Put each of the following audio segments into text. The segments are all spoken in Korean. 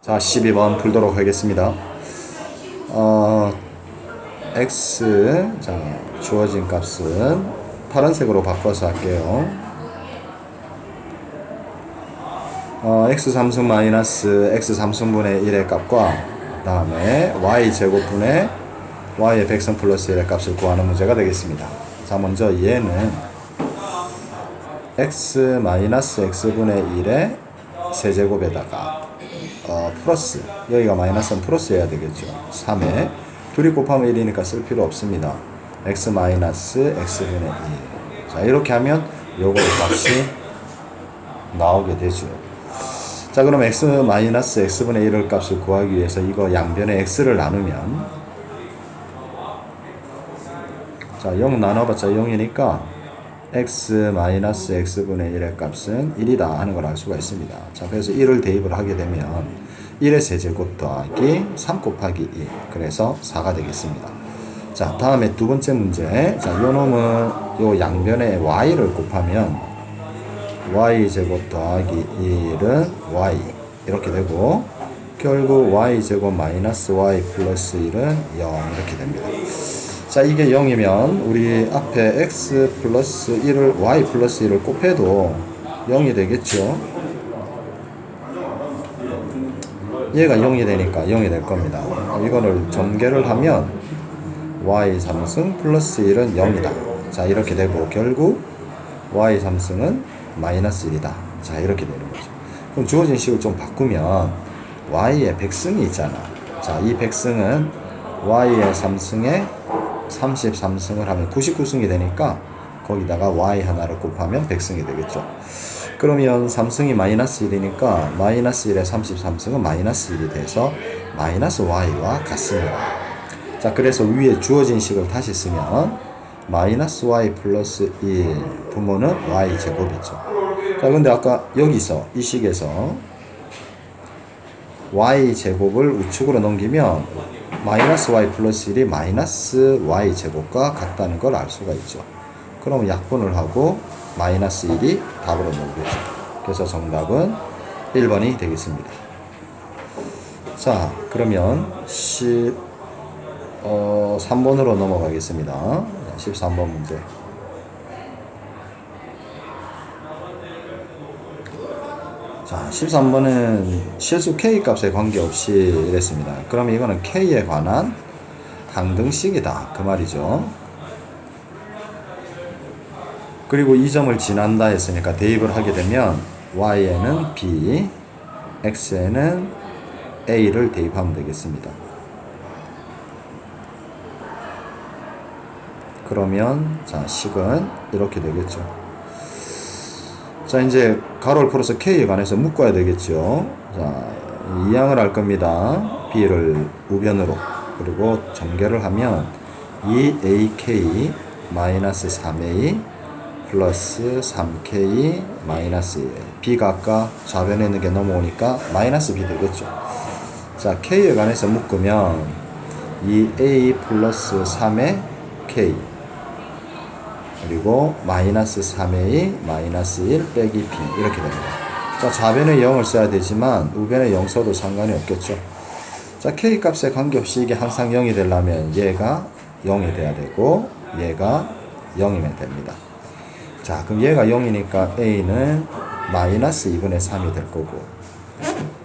자, 12번 풀도록 하겠습니다. x, 자, 주어진 값은 파란색으로 바꿔서 할게요. x 3승 마이너스 x 3승분의 1의 값과 그 다음에 y 제곱분의 y의 백승 플러스 1의 값을 구하는 문제가 되겠습니다. 자, 먼저 얘는 x 마이너스 x분의 1의 세제곱에다가 플러스, 여기가 마이너스는 플러스 해야 되겠죠. 3에 둘이 곱하면 1이니까 쓸 필요 없습니다. x 마이너스 x분의 1. 자, 이렇게 하면 요거 값이 나오게 되죠. 자, 그럼 x 마이너스 x분의 1을 값을 구하기 위해서 이거 양변에 x를 나누면, 자, 0 나눠봤자 0이니까 x 마이너스 x분의 1의 값은 1이다 하는 걸 알 수가 있습니다. 자, 그래서 1을 대입을 하게 되면 1의 세제곱 더하기 3 곱하기 1, 그래서 4가 되겠습니다. 자, 다음에 두 번째 문제. 자, 요 놈은 요 양변에 y를 곱하면 y 제곱 더하기 1은 y 이렇게 되고, 결국 y 제곱 마이너스 y 플러스 1은 0 이렇게 됩니다. 자, 이게 0이면 우리 앞에 x 플러스 1을 y 플러스 1을 곱해도 0이 되겠죠. 얘가 0이 되니까 0이 될 겁니다. 이거를 전개를 하면 y 3승 플러스 1은 0이다. 자, 이렇게 되고 결국 y 3승은 마이너스 1이다. 자, 이렇게 되는 거죠. 그럼 주어진 식을 좀 바꾸면 y의 백승이 있잖아. 자, 이 백승은 y의 3승에 33승을 하면 99승이 되니까 거기다가 y 하나를 곱하면 100승이 되겠죠. 그러면 3승이 마이너스 1이니까 마이너스 1에 33승은 마이너스 1이 돼서 마이너스 y와 같습니다. 자, 그래서 위에 주어진 식을 다시 쓰면 마이너스 y 플러스 1 부모는 y 제곱이죠. 자, 근데 아까 여기서 이 식에서 y 제곱을 우측으로 넘기면 마이너스 y 플러스 1이 마이너스 y 제곱과 같다는 걸 알 수가 있죠. 그럼 약분을 하고 마이너스 1이 답으로 나오겠죠. 그래서 정답은 1번이 되겠습니다. 자, 그러면 13번으로 넘어가겠습니다. 13번 문제. 자, 13번은 실수 k 값에 관계없이 이랬습니다. 그럼 이거는 k에 관한 항등식이다 그 말이죠. 그리고 이 점을 지난다 했으니까 대입을 하게 되면 y에는 b, x에는 a를 대입하면 되겠습니다. 그러면 자, 식은 이렇게 되겠죠. 자, 이제 가로를 풀어서 k에 관해서 묶어야 되겠죠. 자, 이항을 할 겁니다. b를 우변으로. 그리고 전개를 하면 2ak 마이너스 3a 플러스 3k 마이너스 1. b가 아까 좌변에 있는 게 넘어오니까 마이너스 b 되겠죠. 자, k에 관해서 묶으면 2a 플러스 3의 k 그리고 마이너스 3a 마이너스 1 빼기 b 이렇게 됩니다. 자, 좌변에 0을 써야 되지만 우변에 0 써도 상관이 없겠죠. 자, k 값에 관계없이 이게 항상 0이 되려면 얘가 0이 돼야 되고 얘가 0이면 됩니다. 자, 그럼 얘가 0이니까 a는 마이너스 2분의 3이 될 거고,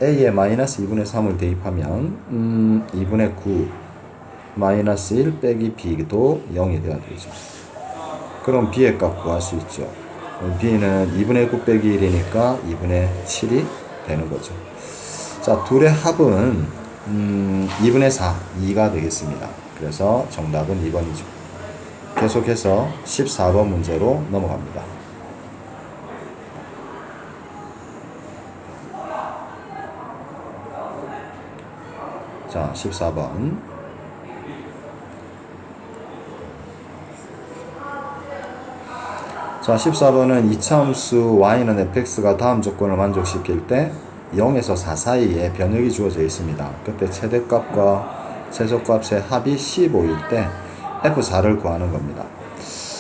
a에 마이너스 2분의 3을 대입하면 2분의 9 마이너스 1 빼기 b도 0이 돼야 되죠. 그럼 b의 값 구할 수 있죠. b는 2분의 9 빼기 1이니까 2분의 7이 되는 거죠. 자, 둘의 합은 2분의 4, 2가 되겠습니다. 그래서 정답은 2번이죠. 계속해서 14번 문제로 넘어갑니다. 자, 14번. 자, 14번은 이차함수 y는 fx가 다음 조건을 만족시킬 때 0에서 4 사이에 변역이 주어져 있습니다. 그때 최대값과 최소값의 합이 15일 때 f4를 구하는 겁니다.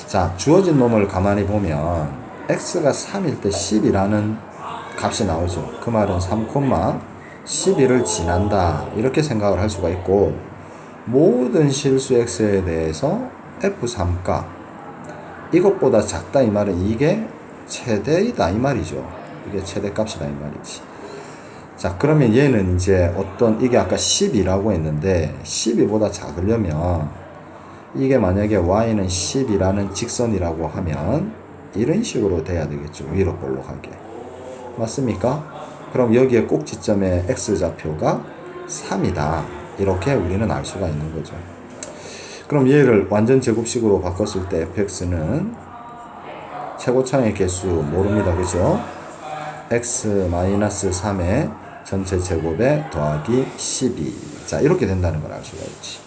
자, 주어진 놈을 가만히 보면 x가 3일 때 10이라는 값이 나오죠. 그 말은 3, 12를 지난다 이렇게 생각을 할 수가 있고, 모든 실수 x에 대해서 f3값 이것보다 작다 이 말은 이게 최대이다 이 말이죠. 이게 최대값이다 이 말이지. 자, 그러면 얘는 이제 어떤, 이게 아까 12라고 했는데 12보다 작으려면 이게 만약에 y는 10이라는 직선이라고 하면 이런 식으로 돼야 되겠죠. 위로 볼록하게. 맞습니까? 그럼 여기에 꼭지점의 x좌표가 3이다. 이렇게 우리는 알 수가 있는 거죠. 그럼 얘를 완전 제곱식으로 바꿨을 때 fx는 최고차의 개수 모릅니다. 그죠? x-3의 전체 제곱에 더하기 12. 자, 이렇게 된다는 걸 알 수가 있지.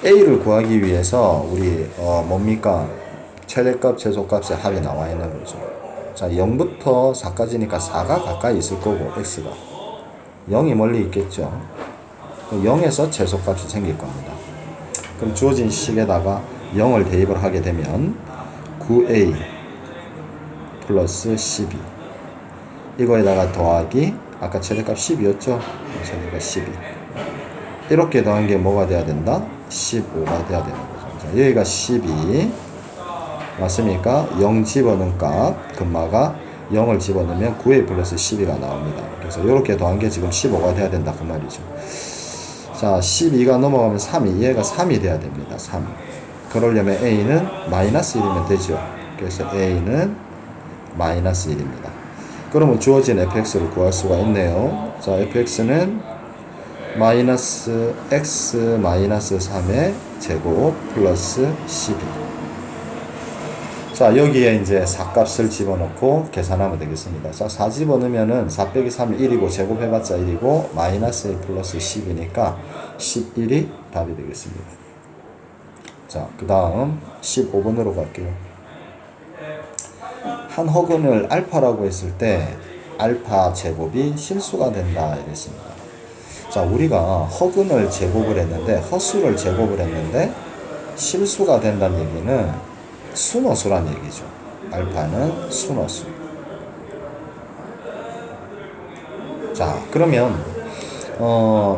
a를 구하기 위해서 우리 뭡니까? 최대값, 최소값의 합이 나와 있는 거죠. 자, 0부터 4까지니까 4가 가까이 있을 거고 x가 0이 멀리 있겠죠. 0에서 최소값이 생길 겁니다. 그럼 주어진 식에다가 0을 대입을 하게 되면 9a 플러스 12 이거에다가 더하기 아까 최대값 10이었죠. 최대값 12 이렇게 더한 게 뭐가 돼야 된다? 15가 돼야 되는 거죠. 자, 여기가 12 맞습니까? 0 집어넣은 값 금마가 0을 집어넣으면 9a 플러스 12가 나옵니다. 그래서 이렇게 더한 게 지금 15가 돼야 된다 그 말이죠. 자, 12가 넘어가면 3이, 얘가 3이 돼야 됩니다. 3. 그러려면 a는 마이너스 1이면 되죠. 그래서 a는 마이너스 1입니다. 그러면 주어진 fx를 구할 수가 있네요. 자, fx는 마이너스 x 마이너스 3의 제곱 플러스 12. 자, 여기에 이제 4값을 집어넣고 계산하면 되겠습니다. 자, 4 집어넣으면은 4 빼기 3이 1이고 제곱해봤자 1이고 마이너스 1 플러스 10이니까 11이 답이 되겠습니다. 자, 그 다음 15번으로 갈게요. 한 허근을 알파라고 했을 때 알파 제곱이 실수가 된다 이랬습니다. 자, 우리가 허근을 제곱을 했는데 허수를 제곱을 했는데 실수가 된다는 얘기는 순허수란 얘기죠. 알파는 순허수. 자, 그러면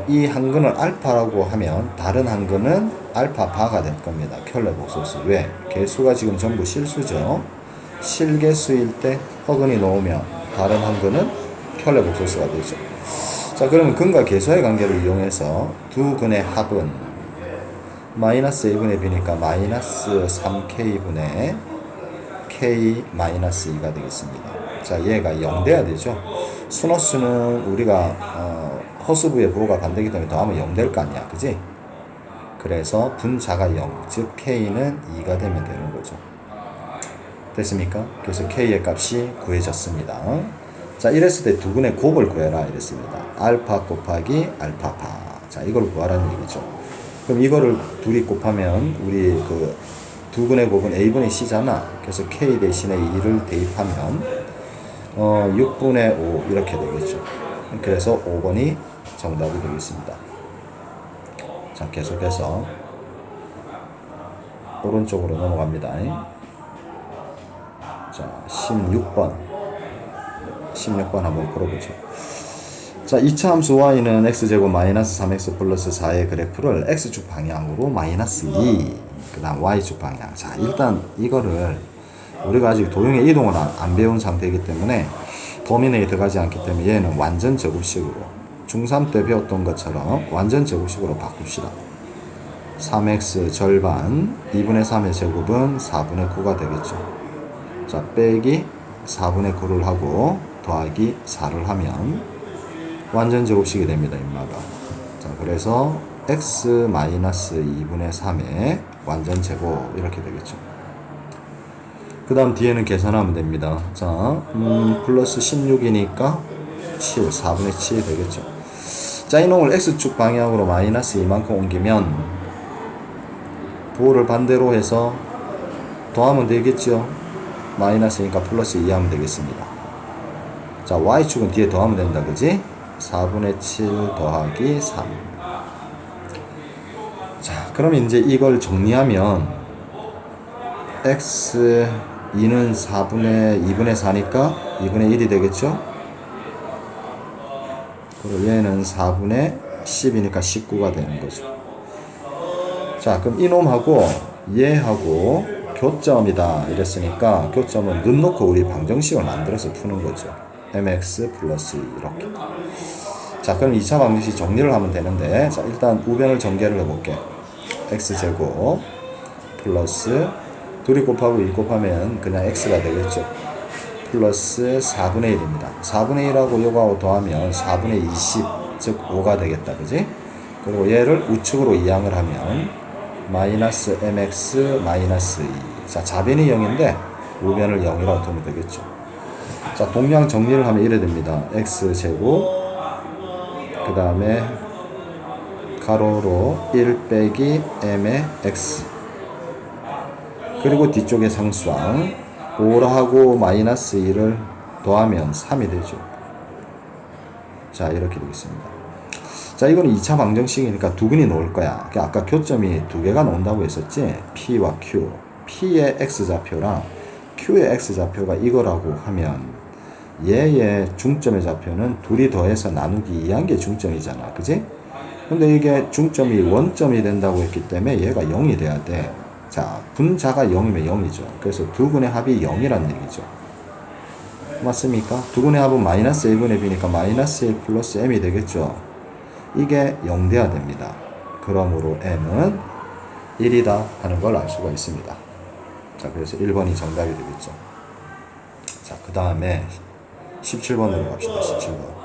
이 한근을 알파라고 하면 다른 한근은 알파바가 될 겁니다. 켤레 복소수. 왜? 개수가 지금 전부 실수죠. 실개수일 때 허근이 놓으면 다른 한근은 켤레 복소수가 되죠. 자, 그러면 근과 개수의 관계를 이용해서 두 근의 합은 마이너스 a분의 b니까 마이너스 3k분의 k 마이너스 2가 되겠습니다. 자, 얘가 0 돼야 되죠. 순허수는 우리가 허수부의 부호가 반대이기 때문에 더하면 0 될 거 아니야. 그지? 그래서 분자가 0, 즉 k는 2가 되면 되는 거죠. 됐습니까? 그래서 k의 값이 구해졌습니다. 자, 이랬을 때 두 근의 곱을 구해라 이랬습니다. 알파 곱하기 알파파. 자, 이걸 구하라는 얘기죠. 그럼 이거를 둘이 곱하면 우리 그 두 근의 곱은 a분의 c잖아. 그래서 k 대신에 2를 대입하면 6분의 5 이렇게 되겠죠. 그래서 5번이 정답이 되겠습니다. 자, 계속해서 오른쪽으로 넘어갑니다. 자, 16번 한번 풀어보죠. 자, 2차 함수 y는 x제곱 마이너스 3x 플러스 4의 그래프를 x축 방향으로 마이너스 2, 그 다음 y축 방향. 자, 일단 이거를 우리가 아직 도형의 이동을 안 배운 상태이기 때문에 범위 내에 들어가지 않기 때문에 얘는 완전 제곱식으로 중3 때 배웠던 것처럼 완전 제곱식으로 바꿉시다. 3x 절반 2분의 3의 제곱은 4분의 9가 되겠죠. 자, 빼기 4분의 9를 하고 더하기 4를 하면 완전 제곱식이 됩니다. 인마가. 자, 그래서 x-2분의 3의 완전 제곱 이렇게 되겠죠. 그 다음 뒤에는 계산하면 됩니다. 자, 플러스 16이니까 7, 4분의 7이 되겠죠. 자, 이놈을 x축 방향으로 마이너스 이만큼 옮기면 부호를 반대로 해서 더하면 되겠죠. 마이너스니까 플러스 2 하면 되겠습니다. 자, y축은 뒤에 더하면 된다. 그지? 4분의 7 더하기 3. 자, 그러면 이제 이걸 정리하면 x 2는 2분의 4니까 2분의 1이 되겠죠? 그 그리고 얘는 4분의 10이니까 19가 되는 거죠. 자, 그럼 이놈하고 얘하고 교점이다 이랬으니까 교점은 눈 놓고 우리 방정식을 만들어서 푸는 거죠. mx 플러스 이렇게. 자, 그럼 2차 방정식 정리를 하면 되는데, 자, 일단 우변을 전개를 해볼게. x제곱 플러스 둘이 곱하고 1 곱하면 그냥 x가 되겠죠. 플러스 4분의 1입니다. 4분의 1하고 요거하고 더하면 4분의 20, 즉 5가 되겠다. 그지? 그리고 얘를 우측으로 이항을 하면 마이너스 mx 마이너스 2. 자, 좌변이 0인데 우변을 0이라고 두면 되겠죠. 자, 동량 정리를 하면 이래 됩니다. x제곱 그 다음에 가로로 1 빼기 m의 x 그리고 뒤쪽에 상수항 5하고 마이너스 2를 더하면 3이 되죠. 자, 이렇게 되겠습니다. 자, 이거는 2차 방정식이니까 두 근이 나올 거야. 아까 교점이 두 개가 나온다고 했었지. P와 Q. P의 X좌표랑 Q의 X좌표가 이거라고 하면 얘의 중점의 좌표는 둘이 더해서 나누기 2한 게 중점이잖아. 그지? 근데 이게 중점이 원점이 된다고 했기 때문에 얘가 0이 돼야 돼. 자, 분자가 0이면 0이죠. 그래서 두 근의 합이 0이란 얘기죠. 맞습니까? 두 근의 합은 마이너스 1분의 b니까 마이너스 1 플러스 m이 되겠죠. 이게 0 돼야 됩니다. 그러므로 m은 1이다 하는 걸 알 수가 있습니다. 자, 그래서 1번이 정답이 되겠죠. 자, 그 다음에 17번으로 갑시다. 17번.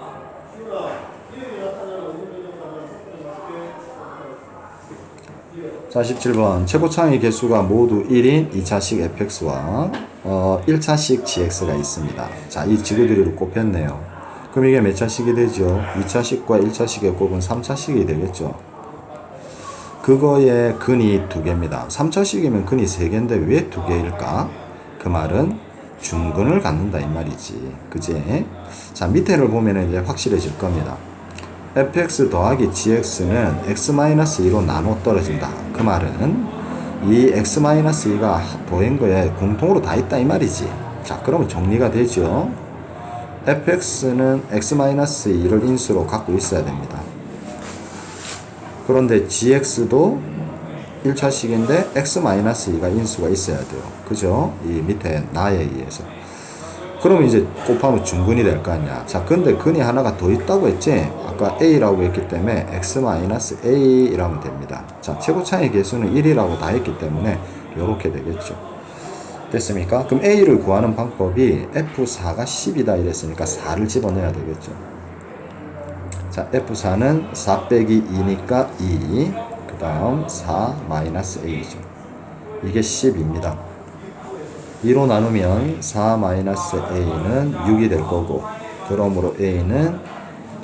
자, 17번. 최고차의 개수가 모두 1인 2차식 fx와 1차식 gx가 있습니다. 자, 이 지구들이로 곱했네요. 그럼 이게 몇 차식이 되죠? 2차식과 1차식의 곱은 3차식이 되겠죠. 그거의 근이 2개입니다. 3차식이면 근이 3개인데 왜 2개일까? 그 말은 중근을 갖는다 이 말이지. 그지? 자, 밑에를 보면 이제 확실해질 겁니다. fx 더하기 gx는 x-2로 나눠 떨어진다. 그 말은 이 x-2가 더한 거에 공통으로 다 있다 이 말이지. 자, 그러면 정리가 되죠. fx는 x-2를 인수로 갖고 있어야 됩니다. 그런데 gx도 1차식인데 x-2가 인수가 있어야 돼요. 그죠? 이 밑에 나에 의해서. 그럼 이제 곱하면 중근이 될 거 아니야. 자, 근데 근이 하나가 더 있다고 했지? 아까 a라고 했기 때문에 x-a 이라면 됩니다. 자, 최고차의 개수는 1이라고 다 했기 때문에 이렇게 되겠죠. 됐습니까? 그럼 a를 구하는 방법이 f4가 10이다 이랬으니까 4를 집어넣어야 되겠죠. 자, f4는 4 빼기 2니까 2. 그 다음 4 마이너스 a죠. 이게 10입니다. 2로 나누면 4 마이너스 a는 6이 될 거고, 그러므로 a는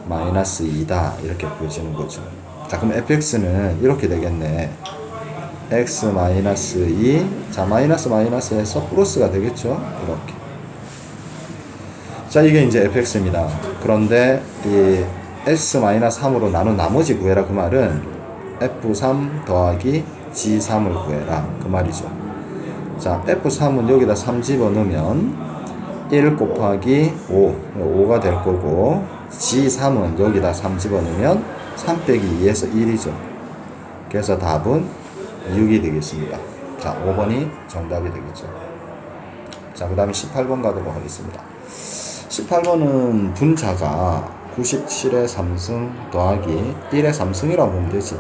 마이너스 2다 이렇게 보여지는 거죠. 자, 그럼 fx는 이렇게 되겠네. x 마이너스 2. 자, 마이너스 마이너스에서 플러스가 되겠죠. 이렇게. 자, 이게 이제 fx입니다. 그런데 이 x-3으로 나눈 나머지 구해라 그 말은 f3 더하기 g3을 구해라 그 말이죠. 자, f3은 여기다 3 집어넣으면 1 곱하기 5, 5가 될 거고, g3은 여기다 3 집어넣으면 3 빼기 2에서 1이죠. 그래서 답은 6이 되겠습니다. 자, 5번이 정답이 되겠죠. 자, 그 다음에 18번 가도록 하겠습니다. 18번은 분자가 97의 3승 더하기 1의 3승이라고 보면 되지.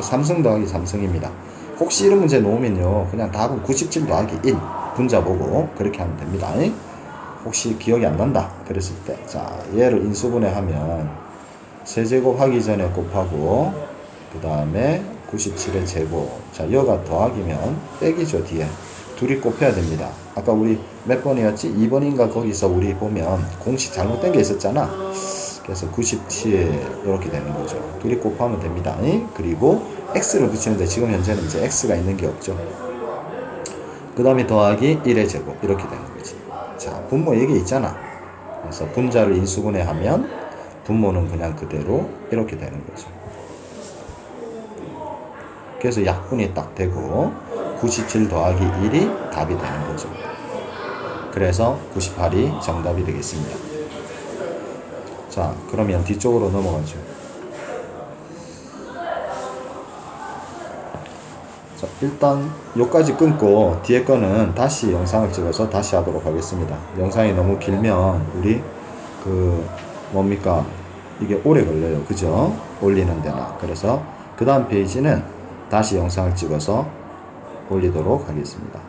3승 더하기 3승입니다. 혹시 이런 문제 놓으면요, 그냥 답은 97 더하기 1 분자 보고 그렇게 하면 됩니다. 혹시 기억이 안 난다 그랬을 때, 자, 얘를 인수분해하면 세제곱 하기 전에 곱하고 그 다음에 97의 제곱. 자, 여가 더하기면 빼기죠. 뒤에 둘이 곱해야 됩니다. 아까 우리 몇 번이었지? 2번인가 거기서 우리 보면 공식 잘못된 게 있었잖아. 그래서 97 이렇게 되는 거죠. 둘이 곱하면 됩니다. 그리고 x를 붙이는데 지금 현재는 이제 x가 있는 게 없죠. 그 다음에 더하기 1의 제곱 이렇게 되는 거지. 자, 분모 이게 있잖아. 그래서 분자를 인수분해하면 분모는 그냥 그대로 이렇게 되는 거죠. 그래서 약분이 딱 되고 97 더하기 1이 답이 되는 거죠. 그래서 98이 정답이 되겠습니다. 자, 그러면 뒤쪽으로 넘어가죠. 자, 일단 요까지 끊고 뒤에 거는 다시 영상을 찍어서 다시 하도록 하겠습니다. 영상이 너무 길면 우리 뭡니까, 이게 오래 걸려요. 그죠? 올리는 데나. 그래서 그 다음 페이지는 다시 영상을 찍어서 올리도록 하겠습니다.